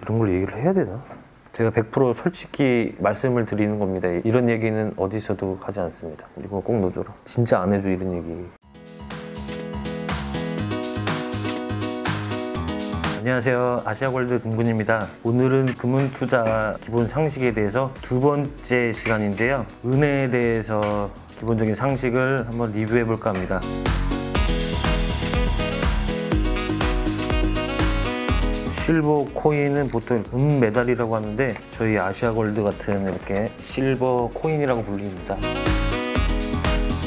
이런 걸 얘기를 해야 되나? 제가 100% 솔직히 말씀을 드리는 겁니다. 이런 얘기는 어디서도 하지 않습니다. 이거 꼭 넣어줘라. 진짜 안 해줘 이런 얘기. 안녕하세요. 아시아골드 금군입니다. 오늘은 금은투자 기본 상식에 대해서 두 번째 시간인데요. 은혜에 대해서 기본적인 상식을 한번 리뷰해 볼까 합니다. 실버 코인은 보통 은메달이라고 하는데 저희 아시아골드 같은 이렇게 실버 코인이라고 불립니다.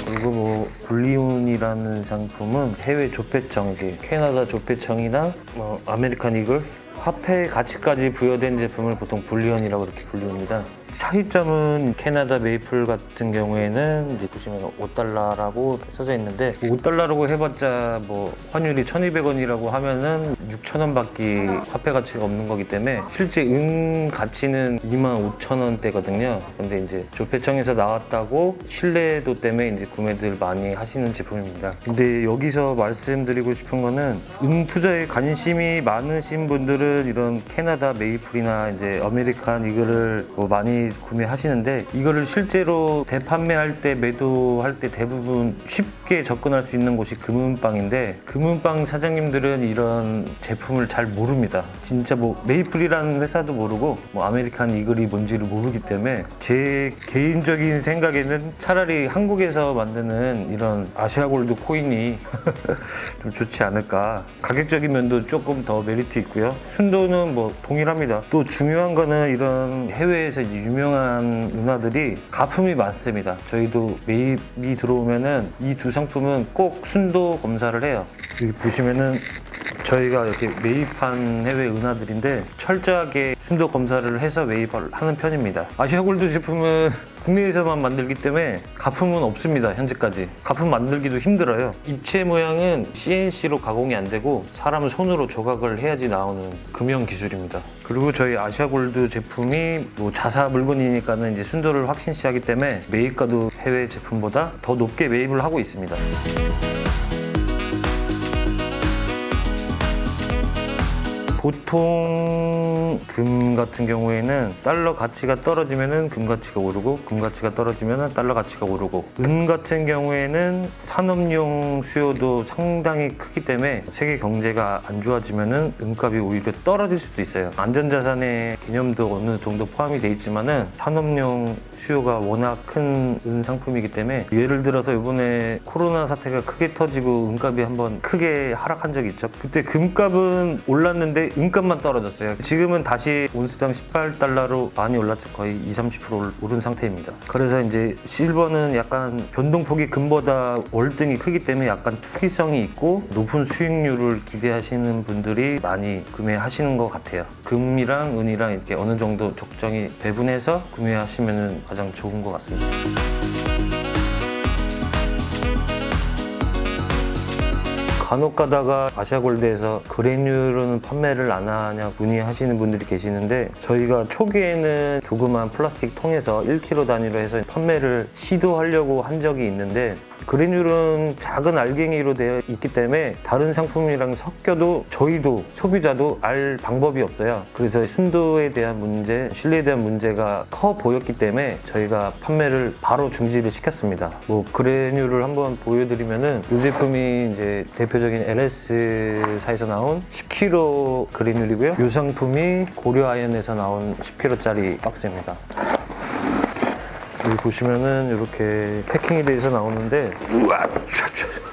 그리고 뭐 불리온이라는 상품은 해외 조폐청, 캐나다 조폐청이나 아메리칸 이글 화폐 가치까지 부여된 제품을 보통 불리온이라고 이렇게 불립니다. 차이점은 캐나다 메이플 같은 경우에는 이제 보시면 $5라고 써져 있는데 5달러라고 해봤자 뭐 환율이 1,200원이라고 하면은 6,000원밖에 화폐 가치가 없는 거기 때문에 실제 은 가치는 25,000원대거든요. 근데 이제 조폐청에서 나왔다고 신뢰도 때문에 이제 구매들 많이 하시는 제품입니다. 근데 여기서 말씀드리고 싶은 거는 은 투자에 관심이 많으신 분들은 이런 캐나다 메이플이나 이제 아메리칸 이거를 뭐 많이 구매하시는데 이거를 실제로 대판매할 때 매도할 때 대부분 쉽게 접근할 수 있는 곳이 금은방인데 금은방 사장님들은 이런 제품을 잘 모릅니다. 진짜 뭐 메이플이라는 회사도 모르고 뭐 아메리칸 이글이 뭔지를 모르기 때문에 제 개인적인 생각에는 차라리 한국에서 만드는 이런 아시아골드 코인이 좀 좋지 않을까. 가격적인 면도 조금 더 메리트 있고요. 순도는 뭐 동일합니다. 또 중요한 거는 이런 해외에서 유명한 은하들이 가품이 많습니다. 저희도 매입이 들어오면은 이 두 상품은 꼭 순도 검사를 해요. 여기 보시면은 저희가 이렇게 매입한 해외 은하들인데 철저하게 순도 검사를 해서 매입을 하는 편입니다. 아시아골드 제품은 국내에서만 만들기 때문에 가품은 없습니다. 현재까지 가품 만들기도 힘들어요. 입체 모양은 CNC로 가공이 안 되고 사람 손으로 조각을 해야지 나오는 금형 기술입니다. 그리고 저희 아시아골드 제품이 뭐 자사 물건이니까는 이제 순도를 확신시하기 때문에 매입가도 해외 제품보다 더 높게 매입을 하고 있습니다. 보통 금 같은 경우에는 달러 가치가 떨어지면은 금 가치가 오르고 금 가치가 떨어지면은 달러 가치가 오르고 은 같은 경우에는 산업용 수요도 상당히 크기 때문에 세계 경제가 안 좋아지면은 은값이 오히려 떨어질 수도 있어요. 안전자산의 개념도 어느 정도 포함이 돼 있지만은 산업용 수요가 워낙 큰 은 상품이기 때문에 예를 들어서 이번에 코로나 사태가 크게 터지고 은값이 한번 크게 하락한 적이 있죠. 그때 금값은 올랐는데 은값만 떨어졌어요. 지금은 다시 온스당 18달러로 많이 올랐죠. 거의 20-30% 오른 상태입니다. 그래서 이제 실버는 약간 변동폭이 금보다 월등히 크기 때문에 약간 투기성이 있고 높은 수익률을 기대하시는 분들이 많이 구매하시는 것 같아요. 금이랑 은이랑 이렇게 어느 정도 적정히 배분해서 구매하시면 가장 좋은 것 같습니다. 간혹 가다가 아시아골드에서 그래듈은 판매를 안 하냐 문의하시는 분들이 계시는데 저희가 초기에는 조그만 플라스틱 통에서 1kg 단위로 해서 판매를 시도하려고 한 적이 있는데 그래듈은 작은 알갱이로 되어 있기 때문에 다른 상품이랑 섞여도 저희도 소비자도 알 방법이 없어요. 그래서 순도에 대한 문제, 신뢰에 대한 문제가 커 보였기 때문에 저희가 판매를 바로 중지를 시켰습니다. 뭐 그래듈을 한번 보여드리면은 이 제품이 이제 대표적인 LS사에서 나온 10kg 그래듈이고요. 이 상품이 고려아연에서 나온 10kg짜리 박스입니다. 여기 보시면은 이렇게 패킹이 돼서 나오는데 우와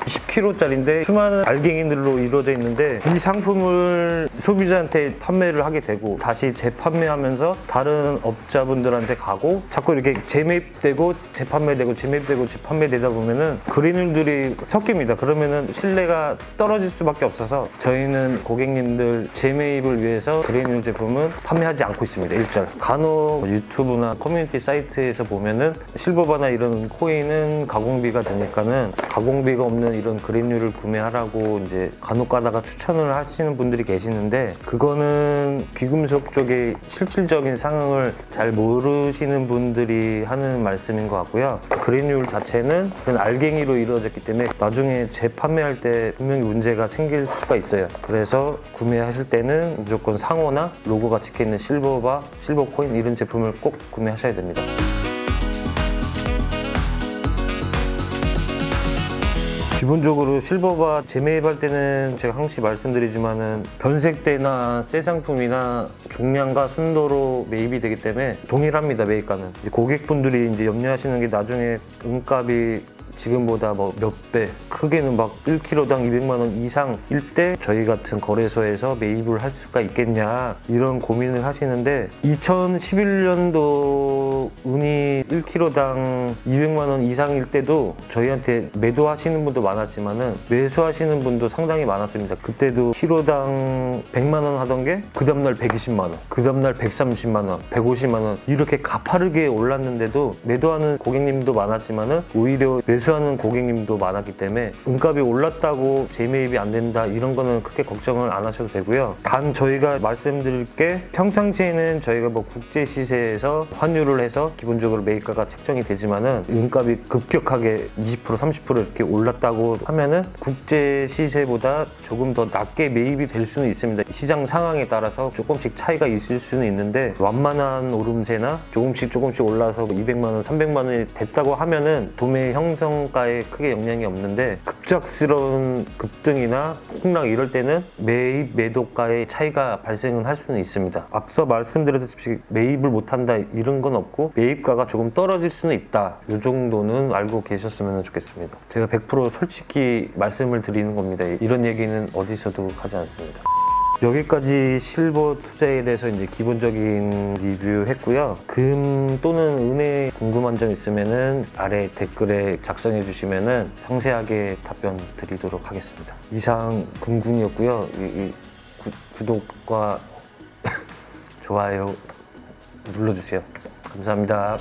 20kg짜리인데 수많은 알갱이들로 이루어져 있는데 이 상품을 소비자한테 판매를 하게 되고 다시 재판매하면서 다른 업자분들한테 가고 자꾸 이렇게 재매입되고 재판매되고 재매입되고 재판매되다 보면은 그래듈들이 섞입니다. 그러면은 신뢰가 떨어질 수밖에 없어서 저희는 고객님들 재매입을 위해서 그래듈 제품은 판매하지 않고 있습니다. 일절. 간혹 유튜브나 커뮤니티 사이트에서 보면은 실버바나 이런 코인은 가공비가 드니까는 가공비가 없는 이런 그랜류를 구매하라고 이제 간혹 가다가 추천을 하시는 분들이 계시는데, 그거는 귀금속 쪽에 실질적인 상황을 잘 모르시는 분들이 하는 말씀인 것 같고요. 그랜류 자체는 그런 알갱이로 이루어졌기 때문에 나중에 재판매할 때 분명히 문제가 생길 수가 있어요. 그래서 구매하실 때는 무조건 상호나 로고가 찍혀있는 실버바, 실버코인 이런 제품을 꼭 구매하셔야 됩니다. 기본적으로 실버바 재매입할 때는 제가 항상 말씀드리지만은 변색대나 새 상품이나 중량과 순도로 매입이 되기 때문에 동일합니다. 매입가는. 이제 고객분들이 이제 염려하시는 게 나중에 음값이 지금보다 뭐 몇 배, 크게는 막 1kg당 200만 원 이상일 때 저희 같은 거래소에서 매입을 할 수가 있겠냐 이런 고민을 하시는데, 2011년도 은이 1kg당 200만 원 이상일 때도 저희한테 매도하시는 분도 많았지만은 매수하시는 분도 상당히 많았습니다. 그때도 kg당 100만 원 하던 게 그 다음날 120만 원, 그 다음날 130만 원, 150만 원 이렇게 가파르게 올랐는데도 매도하는 고객님도 많았지만은 오히려 매수하는 고객님도 많았기 때문에 음값이 올랐다고 재매입이 안 된다 이런 거는 크게 걱정을 안 하셔도 되고요. 단 저희가 말씀드릴 게, 평상시에는 저희가 뭐 국제 시세에서 환율을 해서 기본적으로 매입가가 책정이 되지만은 음값이 급격하게 20% 30% 이렇게 올랐다고 하면은 국제 시세보다 조금 더 낮게 매입이 될 수는 있습니다. 시장 상황에 따라서 조금씩 차이가 있을 수는 있는데, 완만한 오름세나 조금씩 올라서 200만 원 300만 원이 됐다고 하면은 도매 형성가에 크게 영향이 없는데, 급작스러운 급등이나 폭락 이럴 때는 매입 매도가의 차이가 발생은 할 수는 있습니다. 앞서 말씀드렸듯이 매입을 못한다 이런 건 없고, 매입가가 조금 떨어질 수는 있다 이 정도는 알고 계셨으면 좋겠습니다. 제가 100% 솔직히 말씀을 드리는 겁니다. 이런 얘기는 어디서도 하지 않습니다. 여기까지 실버 투자에 대해서 이제 기본적인 리뷰했고요. 금 또는 은에 궁금한 점 있으면은 아래 댓글에 작성해 주시면은 상세하게 답변 드리도록 하겠습니다. 이상 금군이었고요. 구독과 좋아요 눌러주세요. 감사합니다.